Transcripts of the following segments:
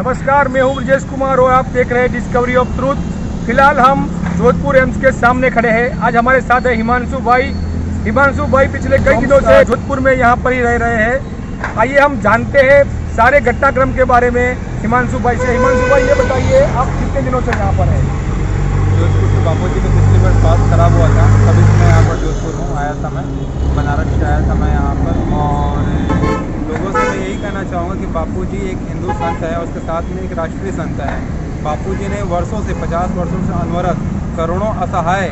नमस्कार, मैं हूं ब्रजेश कुमार और आप देख रहे हैं डिस्कवरी ऑफ ट्रूथ। फिलहाल हम जोधपुर एम्स के सामने खड़े हैं। आज हमारे साथ है हिमांशु भाई। हिमांशु भाई पिछले कई दिनों से जोधपुर में यहां पर ही रह रहे हैं। आइए हम जानते हैं सारे घटनाक्रम के बारे में हिमांशु भाई से। हिमांशु भाई, ये बताइए आप कितने दिनों से यहाँ पर हैं? जोधपुर से बापू जी का पिछली बार स्वास्थ्य खराब हुआ था, तभी से मैं यहाँ पर जोधपुर हूँ। आया था मैं बनारस से, आया था मैं यहाँ पर। और लोगों से मैं यही कहना चाहूँगा कि बापू जी एक हिंदू संत है और उसके साथ में एक राष्ट्रीय संत है। बापू जी ने वर्षों से 50 वर्षों से अनवरत करोड़ों असहाय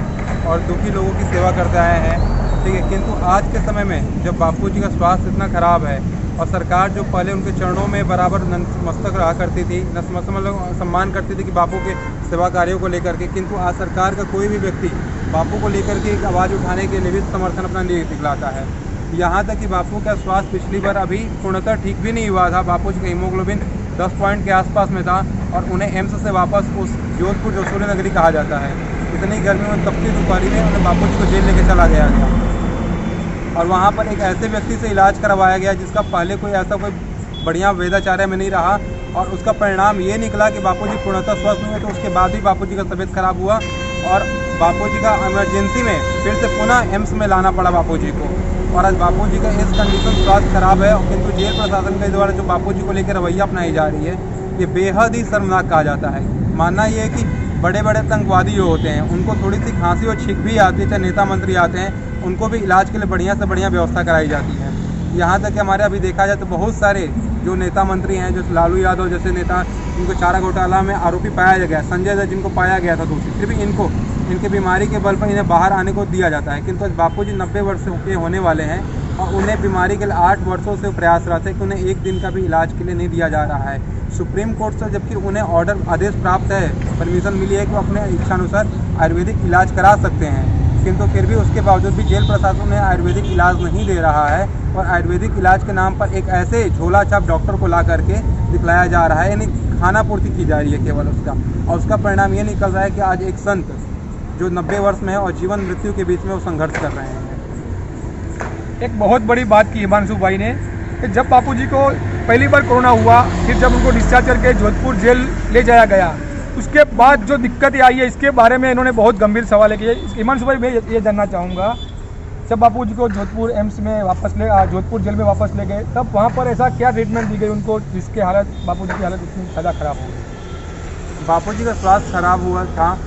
और दुखी लोगों की सेवा करते आए हैं, ठीक है। किंतु आज के समय में जब बापू जी का स्वास्थ्य इतना खराब है और सरकार जो पहले उनके चरणों में बराबर नतमस्तक रहा करती थी, मतलब सम्मान करती थी कि बापू के सेवा कार्यों को लेकर के, किंतु आज सरकार का कोई भी व्यक्ति बापू को लेकर के एक आवाज़ उठाने के लिए भी समर्थन अपना नहीं दिखलाता है। यहाँ तक कि बापू का स्वास्थ्य पिछली बार अभी पूर्णतः ठीक भी नहीं हुआ था। बापू जी का हीमोग्लोबिन 10 पॉइंट के आसपास में था और उन्हें एम्स से वापस उस जोधपुर जो सूर्य नगरी कहा जाता है, इतनी गर्मी में तपती दोपहरी में उन्हें बापू जी को जेल लेके चला गया था। और वहाँ पर एक ऐसे व्यक्ति से इलाज करवाया गया जिसका पहले कोई ऐसा कोई बढ़िया वेदाचार्य में नहीं रहा, और उसका परिणाम ये निकला कि बापू जी पूर्णतः स्वस्थ हुए। तो उसके बाद भी बापू जी का तबीयत खराब हुआ और बापू जी का इमरजेंसी में फिर से पुनः एम्स में लाना पड़ा बापू जी को। और आज बापू जी का इस कंडीशन स्वास्थ्य खराब है, किंतु जेल प्रशासन के द्वारा जो बापू जी को लेकर रवैया अपनाई जा रही है, ये बेहद ही शर्मनाक कहा जाता है। मानना ये है कि बड़े बड़े आतंकवादी जो होते हैं उनको थोड़ी सी खांसी और छींक भी आती है, चाहे नेता मंत्री आते हैं, उनको भी इलाज के लिए बढ़िया से बढ़िया व्यवस्था कराई जाती है। यहाँ तक कि हमारे अभी देखा जाए तो बहुत सारे जो नेता मंत्री हैं, जो लालू यादव जैसे नेता, इनको चारा घोटाला में आरोपी पाया गया, संजय दत्त जिनको पाया गया था दोषी, फिर भी इनको इनके बीमारी के बल पर इन्हें बाहर आने को दिया जाता है। किंतु बापू जी 90 वर्ष के होने वाले हैं और उन्हें बीमारी के लिए 8 वर्षों से प्रयासरत है कि उन्हें एक दिन का भी इलाज के लिए नहीं दिया जा रहा है। सुप्रीम कोर्ट से जबकि उन्हें ऑर्डर आदेश प्राप्त है, परमिशन मिली है कि वो अपने इच्छानुसार आयुर्वेदिक इलाज करा सकते हैं, किंतु फिर भी उसके बावजूद भी जेल प्रशासन उन्हें आयुर्वेदिक इलाज नहीं दे रहा है। और आयुर्वेदिक इलाज के नाम पर एक ऐसे झोला छाप डॉक्टर को ला करके दिखलाया जा रहा है, यानी खाना पूर्ति की जा रही है केवल उसका। और उसका परिणाम ये निकल रहा है कि आज एक संत जो 90 वर्ष में है और जीवन मृत्यु के बीच में वो संघर्ष कर रहे हैं। एक बहुत बड़ी बात की हिमांशु भाई ने कि जब बापू जी को पहली बार कोरोना हुआ, फिर जब उनको डिस्चार्ज करके जोधपुर जेल ले जाया गया, उसके बाद जो दिक्कतें आई है इसके बारे में इन्होंने बहुत गंभीर सवाल किए। हिमांशु भाई, मैं ये जानना चाहूँगा, जब बापू जी को जोधपुर एम्स में जोधपुर जेल में वापस ले गए, तब वहाँ पर ऐसा क्या ट्रीटमेंट दी गई उनको जिसके बापू जी की हालत इतनी ज़्यादा खराब हो गई? बापू जी का स्वास्थ्य खराब हुआ था।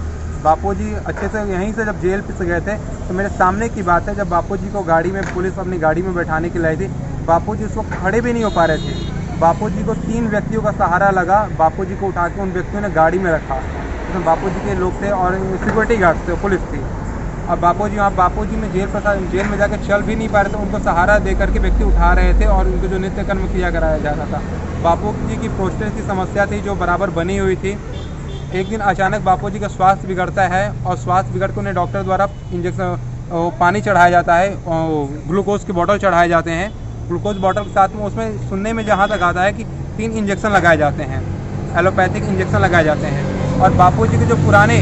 बापू जी अच्छे से यहीं से जब जेल से गए थे तो मेरे सामने की बात है, जब बापू जी को गाड़ी में पुलिस अपनी गाड़ी में बैठाने के लाई थी, बापू जी उस वक्त खड़े भी नहीं हो पा रहे थे। बापू जी को 3 व्यक्तियों का सहारा लगा। बापू जी को उठा के उन व्यक्तियों ने गाड़ी में रखा, जिसमें बापू जी के लोग थे और सिक्योरिटी गार्ड्स थे, पुलिस थी। और बापू जी में जेल में जाकर चल भी नहीं पा रहे थे, उनको सहारा दे करके व्यक्ति उठा रहे थे और उनको जो नित्य कर्म क्रिया कराया जा रहा था। बापू जी की प्रोस्टेट की समस्या थी जो बराबर बनी हुई थी। एक दिन अचानक बापू जी का स्वास्थ्य बिगड़ता है और स्वास्थ्य बिगड़ के उन्हें डॉक्टर द्वारा इंजेक्शन पानी चढ़ाया जाता है, ग्लूकोज की बोतल चढ़ाए जाते हैं। ग्लूकोज बोतल के साथ में उसमें सुनने में जहाँ तक आता है कि 3 इंजेक्शन लगाए जाते हैं, एलोपैथिक इंजेक्शन लगाए जाते हैं। और बापू जी के जो पुराने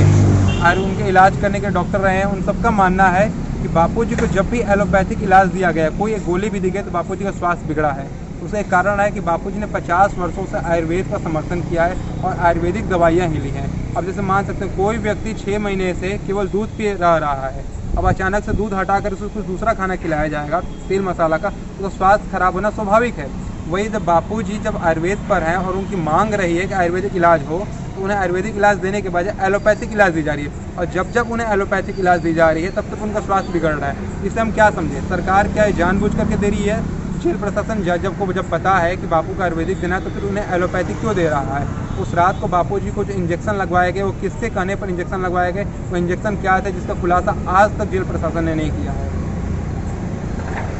और उनके इलाज करने के डॉक्टर रहे हैं, उन सबका मानना है कि बापू जी को जब भी एलोपैथिक इलाज दिया गया, कोई एक गोली भी दी गई, तो बापू जी का स्वास्थ्य बिगड़ा है। उसका एक कारण है कि बापू जी ने 50 वर्षों से आयुर्वेद का समर्थन किया है और आयुर्वेदिक दवाइयाँ ही ली हैं। अब जैसे मान सकते हैं कोई व्यक्ति 6 महीने से केवल दूध पी रहा है, अब अचानक से दूध हटा कर उसको कुछ दूसरा खाना खिलाया जाएगा तेल मसाला का, तो स्वास्थ्य खराब होना स्वाभाविक है। वही जब बापू जी जब आयुर्वेद पर हैं और उनकी मांग रही है कि आयुर्वेदिक इलाज हो, तो उन्हें आयुर्वेदिक इलाज देने के बजाय एलोपैथिक इलाज दी जा रही है। और जब जब उन्हें एलोपैथिक इलाज दी जा रही है तब तक उनका स्वास्थ्य बिगड़ रहा है। इससे हम क्या समझें, सरकार क्या जानबूझ करके दे रही है? जेल प्रशासन जब को जब पता है कि बापू का आयुर्वेदिक देना है, तो फिर उन्हें एलोपैथिक क्यों दे रहा है? उस रात को बापू जी को जो इंजेक्शन लगवाए गए, वो किसके कहने पर इंजेक्शन लगवाए गए, वो इंजेक्शन क्या थे जिसका खुलासा आज तक जेल प्रशासन ने नहीं किया है।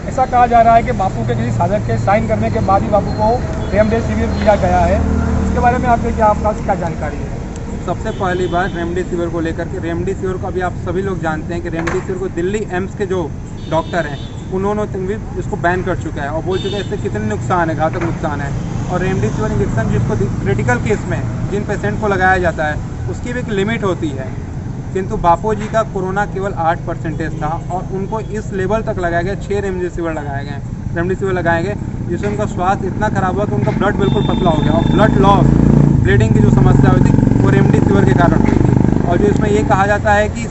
ऐसा कहा जा रहा है कि बापू के किसी साधक के साइन करने के बाद ही बापू को रेमडेसिविर दिया गया है। इसके बारे में आपके आपका क्या जानकारी है? सबसे पहली बात रेमडेसिविर को लेकर के, रेमडेसिविर को अभी आप सभी लोग जानते हैं कि रेमडेसिविर को दिल्ली एम्स के जो डॉक्टर हैं उन्होंने इसको बैन कर चुका है और बोल चुका है इससे कितने नुकसान है, घातक नुकसान है। और रेमडेसिविर इंजेक्शन जिसको क्रिटिकल केस में जिन पेशेंट को लगाया जाता है उसकी भी एक लिमिट होती है, किंतु बापू जी का कोरोना केवल 8% था और उनको इस लेवल तक लगाया गया, 6 रेमडेसिविर लगाए गए जिससे उनका स्वास्थ्य इतना खराब हुआ कि उनका ब्लड बिल्कुल पतला हो गया और ब्लड लॉस ब्लीडिंग की जो समस्या हुई थी वो रेमडेसिविर के कारण हुई थी। और जो इसमें ये कहा जाता है कि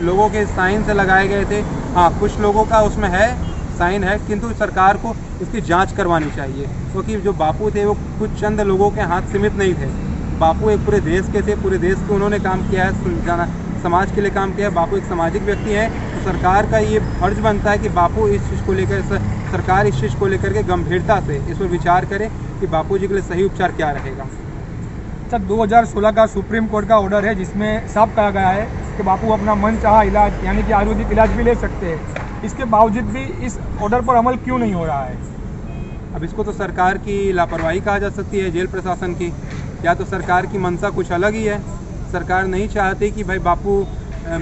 लोगों के साइन से लगाए गए थे, हाँ कुछ लोगों का उसमें है साइन है, किंतु सरकार को इसकी जांच करवानी चाहिए, क्योंकि जो बापू थे वो कुछ चंद लोगों के हाथ सीमित नहीं थे। बापू एक पूरे देश के थे, पूरे देश के उन्होंने काम किया है, समाज के लिए काम किया है। बापू एक सामाजिक व्यक्ति है, तो सरकार का ये फर्ज बनता है कि बापू इस चीज़ को लेकर, सरकार इस चीज़ को लेकर के गंभीरता से इस पर विचार करे कि बापू जी के लिए सही उपचार क्या रहेगा। अच्छा, 2016 का सुप्रीम कोर्ट का ऑर्डर है जिसमें साफ कहा गया है कि बापू अपना मन चाहा इलाज यानी कि आयुर्वेदिक इलाज भी ले सकते हैं। इसके बावजूद भी इस ऑर्डर पर अमल क्यों नहीं हो रहा है? अब इसको तो सरकार की लापरवाही कहा जा सकती है, जेल प्रशासन की, या तो सरकार की मंशा कुछ अलग ही है। सरकार नहीं चाहती कि भाई बापू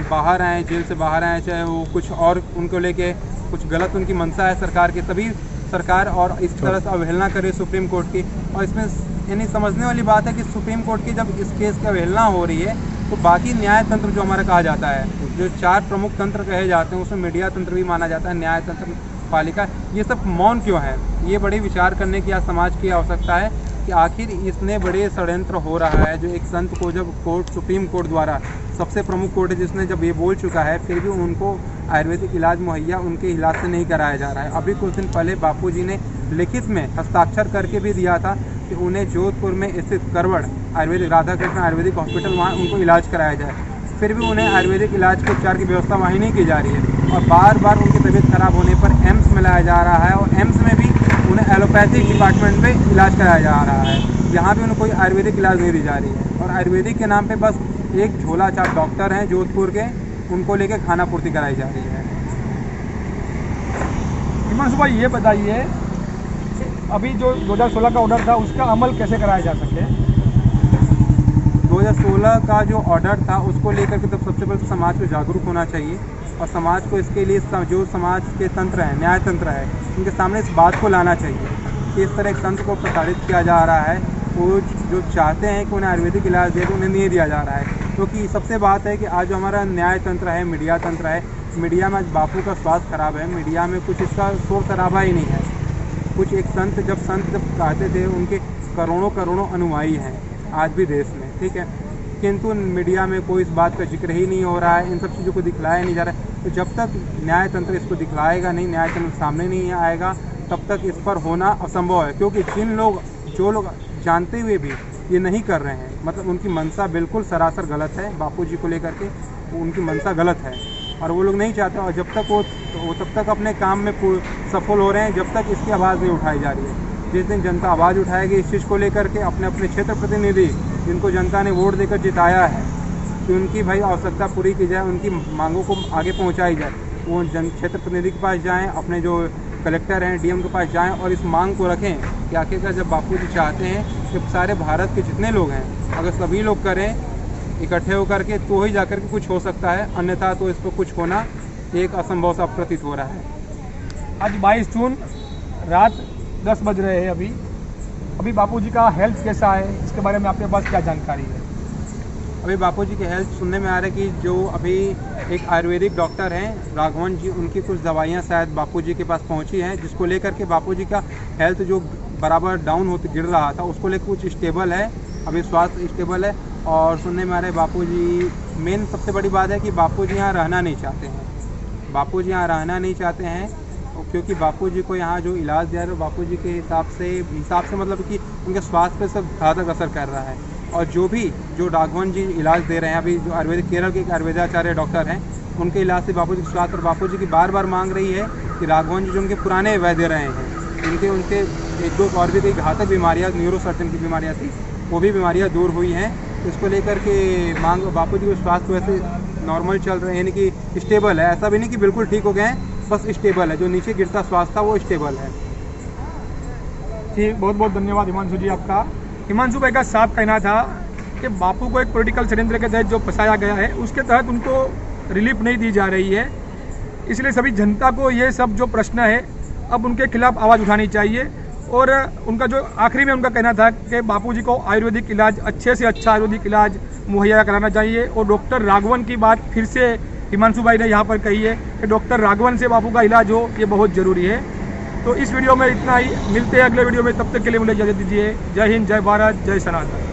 बाहर आएँ, जेल से बाहर आएँ, चाहे वो कुछ और उनको लेके कुछ गलत उनकी मंशा है सरकार की, तभी सरकार और इस तरह से अवहेलना करे सुप्रीम कोर्ट की। और इसमें यानी समझने वाली बात है कि सुप्रीम कोर्ट की जब इस केस की अवहेलना हो रही है तो बाकी न्याय तंत्र जो हमारा कहा जाता है, जो 4 प्रमुख तंत्र कहे जाते हैं उसमें मीडिया तंत्र भी माना जाता है, न्याय तंत्र, पालिका, ये सब मौन क्यों है? ये बड़े विचार करने की आज समाज की आवश्यकता है कि आखिर इतने बड़े षड्यंत्र हो रहा है। जो एक संत को जब कोर्ट, सुप्रीम कोर्ट द्वारा, सबसे प्रमुख कोर्ट है जिसने जब ये बोल चुका है, फिर भी उनको आयुर्वेदिक इलाज मुहैया उनके इलाज से नहीं कराया जा रहा है। अभी कुछ दिन पहले बापूजी ने लिखित में हस्ताक्षर करके भी दिया था कि उन्हें जोधपुर में स्थित करवड़ आयुर्वेदिक राधाकृष्ण आयुर्वेदिक हॉस्पिटल वहाँ उनको इलाज कराया जाए, फिर भी उन्हें आयुर्वेदिक इलाज के उपचार की व्यवस्था वहीं नहीं की जा रही है। और बार बार उनकी तबीयत खराब होने पर एम्स में लाया जा रहा है, और एम्स में भी उन्हें एलोपैथिक डिपार्टमेंट में इलाज कराया जा रहा है, यहाँ भी उन्हें कोई आयुर्वेदिक इलाज नहीं दी जा रही है। और आयुर्वेदिक के नाम पे बस एक झोला छाप डॉक्टर हैं जोधपुर के, उनको लेके खाना पूर्ति कराई जा रही है। हिमांशु भाई, ये बताइए अभी जो 2016 का ऑर्डर था उसका अमल कैसे कराया जा सके? 2016 का जो ऑर्डर था उसको लेकर के तो सबसे पहले समाज को जागरूक होना चाहिए, और समाज को इसके लिए जो समाज के तंत्र हैं, न्याय तंत्र है, उनके सामने इस बात को लाना चाहिए कि इस तरह एक तंत्र को प्रसारित किया जा रहा है। वो जो चाहते हैं कि उन्हें आयुर्वेदिक इलाज दे तो उन्हें नहीं दिया जा रहा है। क्योंकि सबसे बात है कि आज जो हमारा न्याय तंत्र है, मीडिया तंत्र है, मीडिया में आज बापू का स्वास्थ्य खराब है, मीडिया में कुछ इसका शोर शराबा ही नहीं है। कुछ एक संत जब कहते थे, उनके करोड़ों अनुयायी हैं आज भी देश में, ठीक है, किंतु मीडिया में कोई इस बात का जिक्र ही नहीं हो रहा है, इन सब चीज़ों को दिखलाया नहीं जा रहा है। तो जब तक न्याय तंत्र इसको दिखलाएगा नहीं, न्याय तंत्र सामने नहीं आएगा, तब तक इस पर होना असंभव है। क्योंकि जो लोग जानते हुए भी ये नहीं कर रहे हैं, मतलब उनकी मंशा बिल्कुल सरासर गलत है, बापूजी को लेकर के उनकी मंशा गलत है, और वो लोग नहीं चाहते। और जब तक वो तब तक अपने काम में सफल हो रहे हैं, जब तक इसकी आवाज़ नहीं उठाई जा रही है। जिस दिन जनता आवाज़ उठाएगी इस चीज़ को लेकर के, अपने अपने क्षेत्र प्रतिनिधि जिनको जनता ने वोट देकर जिताया है, कि उनकी भाई आवश्यकता पूरी की जाए, उनकी मांगों को आगे पहुँचाई जाए, वो क्षेत्र प्रतिनिधि के पास जाएँ, अपने जो कलेक्टर हैं, डीएम के पास जाएं और इस मांग को रखें कि आखिरकार जब बापूजी चाहते हैं कि सारे भारत के जितने लोग हैं, अगर सभी लोग करें इकट्ठे होकर के, तो ही जाकर के कुछ हो सकता है, अन्यथा तो इस पर कुछ होना एक असंभव सा प्रतीत हो रहा है। आज 22 जून रात 10 बज रहे हैं। अभी बापूजी का हेल्थ कैसा है, इसके बारे में आपके पास क्या जानकारी है? अभी बापूजी की हेल्थ सुनने में आ रहा है कि जो अभी एक आयुर्वेदिक डॉक्टर हैं राघवन जी, उनकी कुछ दवाइयाँ शायद बापूजी के पास पहुँची हैं, जिसको लेकर के बापूजी का हेल्थ जो बराबर डाउन होते गिर रहा था, उसको लेकर कुछ स्टेबल है, अभी स्वास्थ्य स्टेबल है। और सुनने में आ रहा है बापूजी, मेन सबसे बड़ी बात है कि बापूजी यहाँ रहना नहीं चाहते हैं। बापूजी यहाँ रहना नहीं चाहते हैं क्योंकि बापूजी को यहाँ जो इलाज दिया है बापूजी के हिसाब से मतलब कि उनके स्वास्थ्य पर सब घातक असर कर रहा है। और जो राघवन जी इलाज दे रहे हैं, अभी जो आयुर्वेदिक केरल के एक आयुर्वेदाचार्य डॉक्टर हैं, उनके इलाज से बापूजी की स्वास्थ्य, और बापूजी की बार बार मांग रही है कि राघवन जी जो उनके पुराने वैद्य रहे हैं, उनके एक दो और भी कई घातक बीमारियाँ, न्यूरोसर्जन की बीमारियाँ थी, वो भी बीमारियाँ दूर हुई हैं। इसको लेकर के मांग, बापूजी के स्वास्थ्य वैसे नॉर्मल चल रहे हैं, यानी कि स्टेबल है, ऐसा भी नहीं कि बिल्कुल ठीक हो गए हैं, बस स्टेबल है, जो नीचे गिरता स्वास्थ्य था वो स्टेबल है। जी, बहुत बहुत धन्यवाद हिमांशु जी आपका। हिमांशु भाई का साफ कहना था कि बापू को एक पॉलिटिकल षड्यंत्र के तहत जो फंसाया गया है, उसके तहत उनको रिलीफ नहीं दी जा रही है, इसलिए सभी जनता को ये सब जो प्रश्न है अब उनके खिलाफ आवाज़ उठानी चाहिए। और उनका जो आखिरी में उनका कहना था कि बापूजी को आयुर्वेदिक इलाज, अच्छे से अच्छा आयुर्वेदिक इलाज मुहैया कराना चाहिए। और डॉक्टर राघवन की बात फिर से हिमांशु भाई ने यहाँ पर कही है कि डॉक्टर राघवन से बापू का इलाज हो, ये बहुत ज़रूरी है। तो इस वीडियो में इतना ही, मिलते हैं अगले वीडियो में, तब तक के लिए मुझे इजाज़त दीजिए। जय हिंद, जय भारत, जय सनातन।